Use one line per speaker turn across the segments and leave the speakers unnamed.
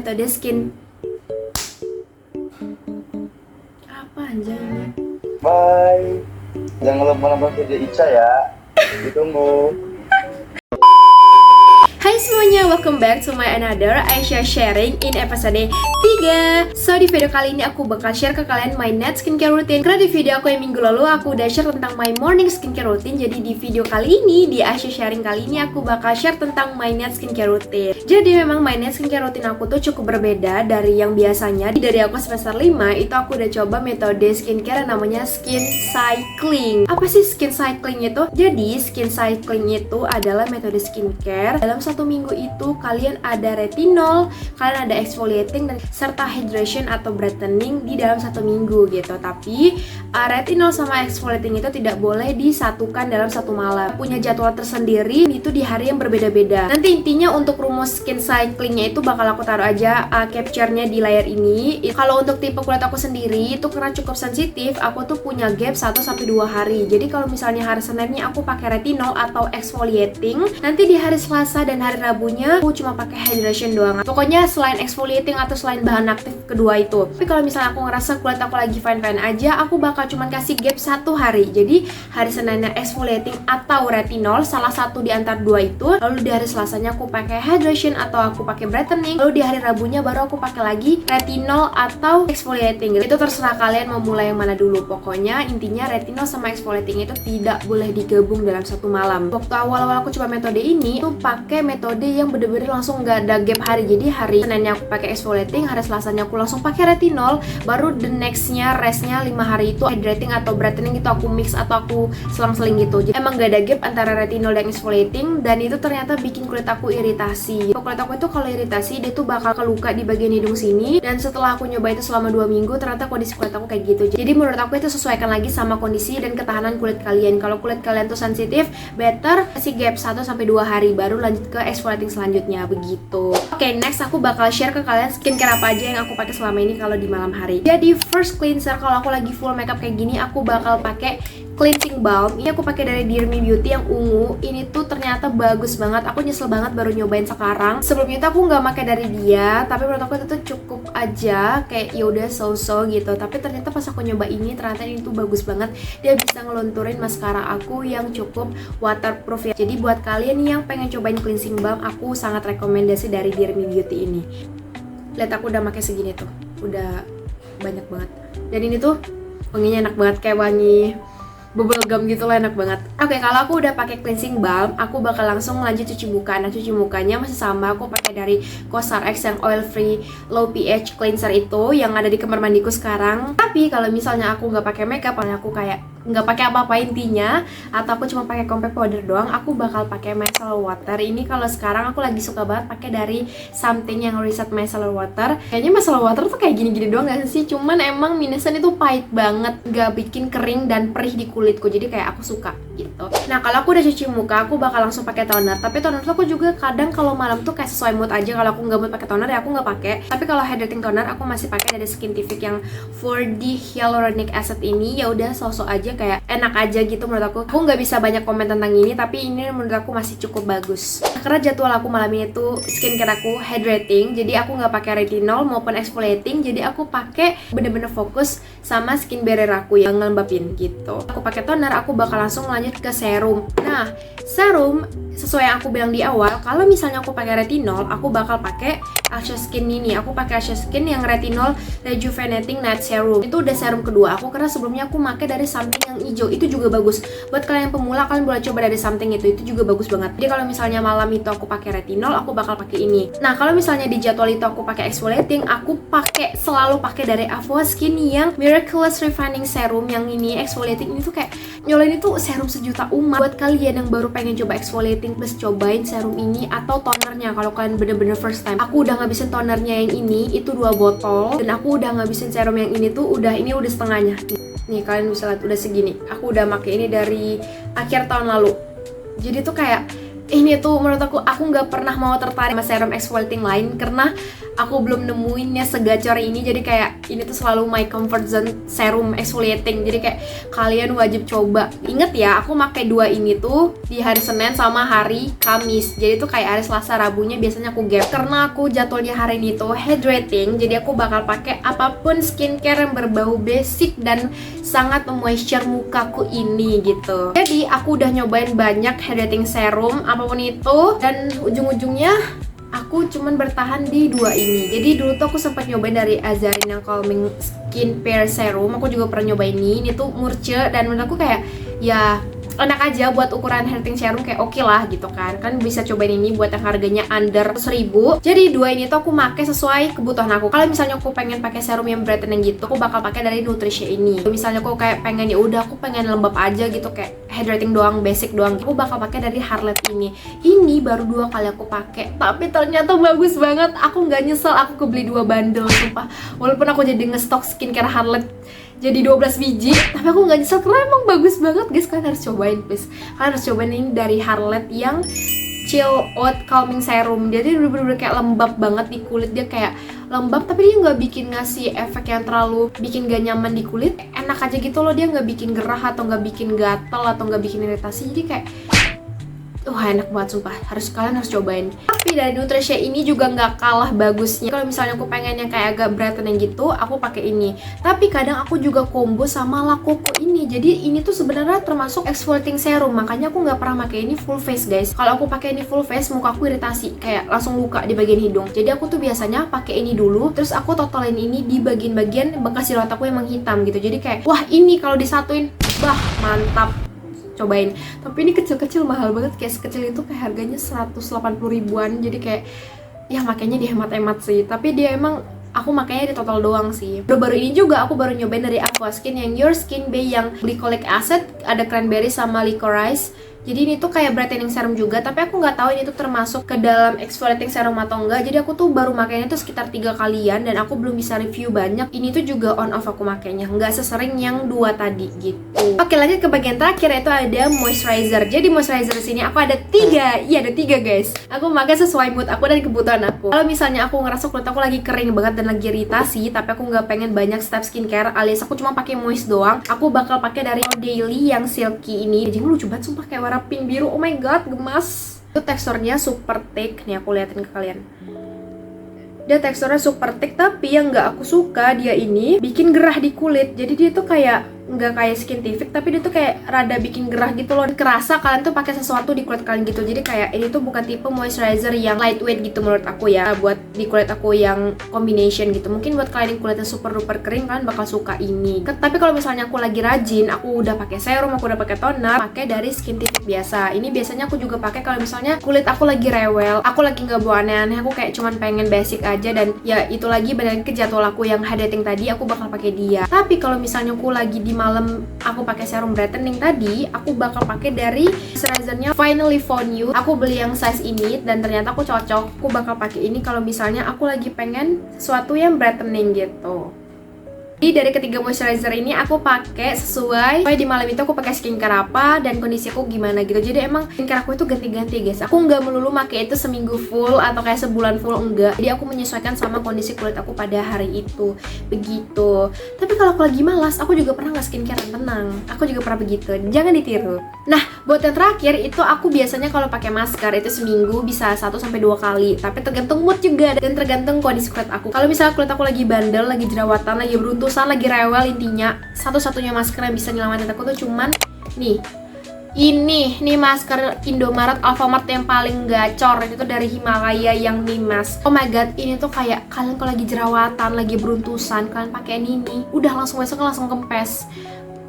Metode skin apa anjay ini?
Bye. Jangan lupa nonton video Ica ya. Ditunggu.
Hai semuanya, welcome back to my another Aisyah sharing in episode 3. So di video kali ini aku bakal share ke kalian my night skincare routine. Karena di video aku yang minggu lalu aku udah share tentang my morning skincare routine. Jadi di video kali ini, di Aisyah sharing kali ini aku bakal share tentang my night skincare routine. Jadi memang my night skincare routine aku tuh cukup berbeda dari yang biasanya. Dari aku semester 5 itu aku udah coba metode skincare yang namanya skin cycling. Apa sih skin cycling itu? Jadi skin cycling itu adalah metode skincare dalam satu minggu itu kalian ada retinol, kalian ada exfoliating dan serta hydration atau brightening di dalam satu minggu gitu. Tapi retinol sama exfoliating itu tidak boleh disatukan dalam satu malam. Punya jadwal tersendiri itu di hari yang berbeda-beda. Nanti intinya untuk rumus skin cyclingnya itu bakal aku taruh aja capture-nya di layar ini. Kalau untuk tipe kulit aku sendiri itu karena cukup sensitif, aku tuh punya gap 1-2 hari. Jadi kalau misalnya hari Seninnya aku pakai retinol atau exfoliating, nanti di hari Selasa dan hari Rabunya aku cuma pakai hydration doang. Pokoknya selain exfoliating atau selain bahan aktif kedua itu. Tapi kalau misalnya aku ngerasa kulit aku lagi fine-fine aja, aku bakal cuma kasih gap 1 hari. Jadi hari Seninnya exfoliating atau retinol, salah satu di antara dua itu. Lalu di hari Selasanya aku pakai hydration atau aku pakai brightening. Lalu di hari Rabunya baru aku pakai lagi retinol atau exfoliating. Itu terserah kalian mau mulai yang mana dulu. Pokoknya intinya retinol sama exfoliating itu tidak boleh digabung dalam satu malam. Waktu awal-awal aku coba metode ini tuh pakai metode yang bener-bener langsung nggak ada gap hari. Jadi hari Seninnya aku pakai exfoliating, hari Selasanya aku langsung pakai retinol, baru the nextnya restnya 5 hari itu hydrating atau brightening itu aku mix atau aku selang-seling gitu. Jadi emang gak ada gap antara retinol dan exfoliating, dan itu ternyata bikin kulit aku iritasi. Kulit aku itu kalau iritasi dia tuh bakal keluka di bagian hidung sini, dan setelah aku nyoba itu selama 2 minggu ternyata kondisi kulit aku kayak gitu. Jadi menurut aku itu sesuaikan lagi sama kondisi dan ketahanan kulit kalian. Kalau kulit kalian tuh sensitif, better kasih gap 1-2 hari baru lanjut ke exfoliating selanjutnya begitu. Oke, next aku bakal share ke kalian skincare apa aja yang aku pakai selama ini kalau di malam hari. Jadi first cleanser kalau aku lagi full makeup kayak gini, aku bakal pakai cleansing balm. Ini aku pakai dari Dear Me Beauty yang ungu. Ini tuh ternyata bagus banget. Aku nyesel banget baru nyobain sekarang. Sebelumnya tuh aku nggak pakai dari dia, tapi menurut aku itu tuh cukup aja, kayak ya udah so-so gitu. Tapi ternyata pas aku nyoba ini, ternyata ini tuh bagus banget. Dia bisa ngelunturin maskara aku yang cukup waterproof ya. Jadi buat kalian yang pengen cobain cleansing balm, aku sangat rekomendasi dari Dear Me Beauty ini. Lihat aku udah pakai segini tuh, udah banyak banget. Dan ini tuh wanginya enak banget, kayak wangi bubble gum gitu lah, enak banget. Oke, kalau aku udah pakai cleansing balm, aku bakal langsung lanjut cuci muka. Nah, cuci mukanya masih sama, aku pakai dari Cosrx yang oil free low pH cleanser itu yang ada di kamar mandiku sekarang. Tapi kalau misalnya aku nggak pakai makeup, aku kayak nggak pakai apa-apa intinya, atau aku cuma pakai compact powder doang, aku bakal pakai micellar water. Ini kalau sekarang aku lagi suka banget pakai dari something yang reset micellar water. Kayaknya micellar water tuh kayak gini-gini doang gak sih? Cuman emang minusnya itu pahit banget, nggak bikin kering dan perih di kulitku. Jadi kayak aku suka gitu. Nah, kalau aku udah cuci muka, aku bakal langsung pakai toner. Tapi toner tuh aku juga kadang kalau malam tuh kayak sesuai mood aja. Kalau aku nggak mau pakai toner ya aku nggak pakai. Tapi kalau hydrating toner aku masih pakai dari Skintific yang 4D hyaluronic acid ini. Ya udah sosok aja, kayak enak aja gitu menurut aku. Aku nggak bisa banyak komen tentang ini, tapi ini menurut aku masih cukup bagus. Nah, karena jadwal aku malam ini tuh skincare aku hydrating, jadi aku nggak pakai retinol maupun exfoliating. Jadi aku pakai bener-bener fokus sama skin barrier aku yang ngelembapin gitu. Aku pakai toner, aku bakal langsung lanjut ke serum. Nah, serum sesuai yang aku bilang di awal, kalau misalnya aku pakai retinol, aku bakal pakai Asha Skin ini. Aku pakai Asha Skin yang retinol rejuvenating night serum. Itu udah serum kedua aku, karena sebelumnya aku pakai dari something yang hijau. Itu juga bagus. Buat kalian yang pemula, kalian boleh coba dari something itu juga bagus banget. Jadi kalau misalnya malam itu aku pakai retinol, aku bakal pakai ini. Nah, kalau misalnya di jadwal itu aku pakai exfoliating, aku selalu pakai dari Avua Skin yang Miraculous Refining Serum. Yang ini exfoliating ini tuh kayak nyolain itu serum sejuta umat. Buat kalian yang baru pengen coba exfoliating, plus cobain serum ini atau tonernya. Kalau kalian bener-bener first time, aku udah ngabisin tonernya yang ini itu 2 botol, dan aku udah ngabisin serum yang ini tuh ini udah setengahnya. Nih kalian bisa lihat udah segini. Aku udah pakai ini dari akhir tahun lalu. Jadi tuh kayak ini tuh menurut aku nggak pernah mau tertarik sama serum exfoliating lain, karena aku belum nemuinnya segacor ini. Jadi kayak ini tuh selalu my comfort zone serum exfoliating. Jadi kayak kalian wajib coba. Ingat ya, aku pakai dua ini tuh di hari Senin sama hari Kamis. Jadi tuh kayak hari Selasa Rabunya biasanya aku gap. Karena aku jadwalnya hari ini tuh hydrating, jadi aku bakal pakai apapun skincare yang berbau basic dan sangat memoisture mukaku ini gitu. Jadi aku udah nyobain banyak hydrating serum apapun itu, dan ujung-ujungnya aku cuman bertahan di dua ini. Jadi dulu tuh aku sempat nyobain dari Azarin yang Calming Skin Pair Serum. Aku juga pernah nyobain ini tuh murce, dan menurut aku kayak ya enak aja buat ukuran hydrating serum, kayak oke lah gitu kan. Kan bisa cobain ini buat yang harganya under 1.000. Jadi dua ini tuh aku pakai sesuai kebutuhan aku. Kalau misalnya aku pengen pakai serum yang brightening gitu, aku bakal pakai dari Nutricia ini. Misalnya aku kayak pengen ya udah aku pengen lembab aja gitu, kayak hydrating doang, basic doang, aku bakal pakai dari Harlette ini. Ini baru 2 kali aku pakai, tapi ternyata bagus banget. Aku nggak nyesel aku kebeli 2 bundle sumpah. Walaupun aku jadi ngestok skincare Harlette jadi 12 biji, tapi aku nggak nyesel karena emang bagus banget guys. Kalian harus cobain please. Kalian harus cobain ini dari Harlette yang Chill Out Calming Serum. Jadi bener-bener kayak lembab banget di kulit. Dia kayak lembab tapi dia nggak bikin ngasih efek yang terlalu bikin gak nyaman di kulit. Enak aja gitu loh, dia nggak bikin gerah atau nggak bikin gatal atau nggak bikin iritasi. Jadi kayak enak banget sumpah, kalian harus cobain. Tapi dari Nutricia ini juga nggak kalah bagusnya. Kalau misalnya aku pengen yang kayak agak brightening gitu, aku pakai ini. Tapi kadang aku juga combo sama La Coco ini. Jadi ini tuh sebenarnya termasuk exfoliating serum, makanya aku nggak pernah pakai ini full face guys. Kalau aku pakai ini full face, muka aku iritasi, kayak langsung luka di bagian hidung. Jadi aku tuh biasanya pakai ini dulu, terus aku totalin ini di bagian-bagian bekas jerawat aku yang menghitam gitu. Jadi kayak wah, ini kalau disatuin, bah mantap. Cobain. Tapi ini kecil-kecil mahal banget, kayak sekecil itu kayak harganya 180 ribuan. Jadi kayak ya makanya dihemat-hemat sih. Tapi dia emang aku makanya di total doang sih. Baru-baru ini juga aku baru nyobain dari Aquaskin yang Your Skin Bay yang glycolic acid, ada cranberry sama licorice. Jadi ini tuh kayak brightening serum juga, tapi aku nggak tahu ini tuh termasuk ke dalam exfoliating serum atau enggak. Jadi aku tuh baru makainya tuh sekitar 3 kalian dan aku belum bisa review banyak. Ini tuh juga on off aku makainya, nggak sesering yang 2 tadi gitu. Oke, lanjut ke bagian terakhir, yaitu ada moisturizer. Jadi moisturizer di sini aku ada 3. Iya, ada 3 guys. Aku pakai sesuai mood aku dan kebutuhan aku. Kalau misalnya aku ngerasa kulit aku lagi kering banget dan lagi iritasi, tapi aku nggak pengen banyak step skincare alias aku cuma pakai moist doang, aku bakal pakai dari Daily yang silky ini. Jadi lucu banget sumpah, kayak warna pink biru. Oh my god, gemas. Itu teksturnya super thick. Nih aku liatin ke kalian. Dia teksturnya super thick, tapi yang nggak aku suka dia ini bikin gerah di kulit. Jadi dia tuh kayak nggak kayak Skintific, tapi dia tuh kayak rada bikin gerah gitu loh. Kerasa kalian tuh pakai sesuatu di kulit kalian gitu. Jadi kayak ini tuh bukan tipe moisturizer yang lightweight gitu menurut aku ya, buat di kulit aku yang combination gitu. Mungkin buat kalian yang kulitnya super duper kering, kalian bakal suka ini. Tapi kalau misalnya aku lagi rajin, aku udah pakai serum, aku udah pakai toner, pakai dari Skintific biasa. Ini biasanya aku juga pakai kalau misalnya kulit aku lagi rewel, aku lagi nggak bawa aneh-aneh, aku kayak cuman pengen basic aja, dan ya itu lagi balik ke jadwal aku yang hydrating tadi, aku bakal pakai dia. Tapi kalau misalnya aku lagi di malam aku pakai serum brightening tadi, aku bakal pakai dari moisturizernya Finally Found You. Aku beli yang size ini dan ternyata aku cocok. Aku bakal pakai ini kalau misalnya aku lagi pengen sesuatu yang brightening gitu. Jadi dari ketiga moisturizer ini aku pakai sesuai di malam itu aku pakai skincare apa dan kondisi aku gimana gitu. Jadi emang skincare aku itu ganti-ganti guys. Aku nggak melulu pakai itu seminggu full atau kayak sebulan full, enggak. Jadi aku menyesuaikan sama kondisi kulit aku pada hari itu. Begitu. Tapi kalau aku lagi malas, aku juga pernah nggak skincare, tenang. Aku juga pernah begitu. Jangan ditiru. Nah, buat yang terakhir itu aku biasanya kalau pakai masker itu seminggu bisa 1-2 kali. Tapi tergantung mood juga dan tergantung kondisi kulit aku. Kalau misalnya kulit aku lagi bandel, lagi jerawatan, lagi beruntusan, lagi rewel, intinya satu-satunya masker yang bisa nyelamatin aku tuh cuman nih masker Indomaret Alfamart yang paling gacor, itu dari Himalaya yang Nimas. Oh my god, ini tuh kayak kalian kalau lagi jerawatan, lagi beruntusan, kalian pakai ini, udah langsung besok langsung kempes.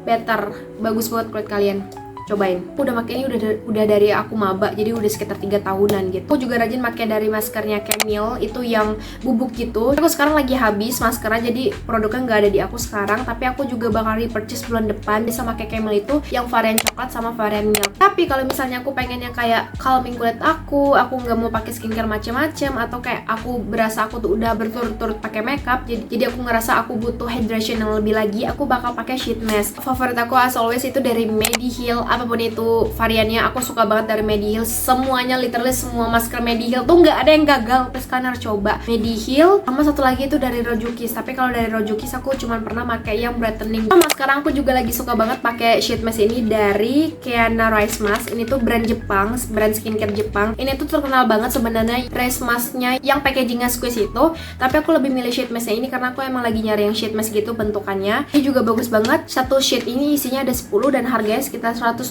Better, bagus buat kulit kalian. Cobain. Aku udah pakai ini udah dari aku maba, jadi udah sekitar 3 tahunan gitu. Aku juga rajin pakai dari maskernya Camille, itu yang bubuk gitu. Aku sekarang lagi habis maskernya, jadi produknya nggak ada di aku sekarang. Tapi aku juga bakal repurchase bulan depan. Bisa pakai Camille itu yang varian coklat sama varian milk. Tapi kalau misalnya aku pengen yang kayak calming kulit aku nggak mau pakai skincare macem-macem, atau kayak aku berasa aku tuh udah berturut-turut pakai makeup, jadi aku ngerasa aku butuh hydration yang lebih lagi, aku bakal pakai sheet mask. Favorit aku as always itu dari Mediheal apapun itu variannya. Aku suka banget dari Mediheal, semuanya, literally semua masker Mediheal tuh nggak ada yang gagal. Terus kalian harus coba Mediheal, sama satu lagi itu dari Rojukis. Tapi kalau dari Rojukis aku cuma pernah pakai yang brightening. Sama sekarang aku juga lagi suka banget pakai sheet mask ini dari Kiana Rice Mask. Ini tuh brand Jepang, brand skincare Jepang. Ini tuh terkenal banget sebenarnya rice masknya yang packagingnya squeeze itu. Tapi aku lebih milih sheet masknya ini karena aku emang lagi nyari yang sheet mask gitu bentukannya. Ini juga bagus banget. Satu sheet ini isinya ada 10 dan harganya sekitar 120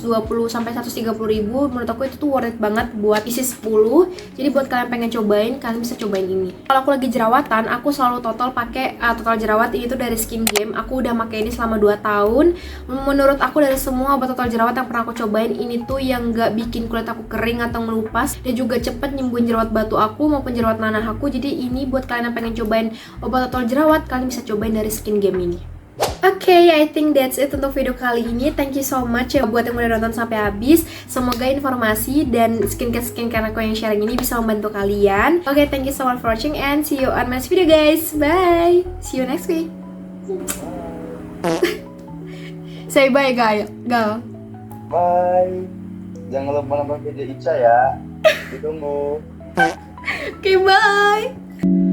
sampai 130 ribu. Menurut aku itu tuh worth it banget buat isi 10. Jadi buat kalian pengen cobain, kalian bisa cobain ini. Kalau aku lagi jerawatan, aku selalu total pakai total jerawat ini tuh dari Skin Game. Aku udah pakai ini selama 2 tahun. Menurut aku dari semua obat total jerawat yang pernah aku cobain, ini tuh yang gak bikin kulit aku kering atau melupas, dan juga cepet nyembuhin jerawat batu aku maupun jerawat nanah aku. Jadi ini buat kalian yang pengen cobain obat total jerawat, kalian bisa cobain dari Skin Game ini. Oke, I think that's it untuk video kali ini. Thank you so much ya buat yang udah nonton sampai habis. Semoga informasi dan skincare aku yang sharing ini bisa membantu kalian. Oke, thank you so much for watching and see you on my next video guys. Bye. See you next week. Say bye guys. Go.
Bye. Jangan lupa nonton video Ica ya. Ditunggu.
Oke, bye.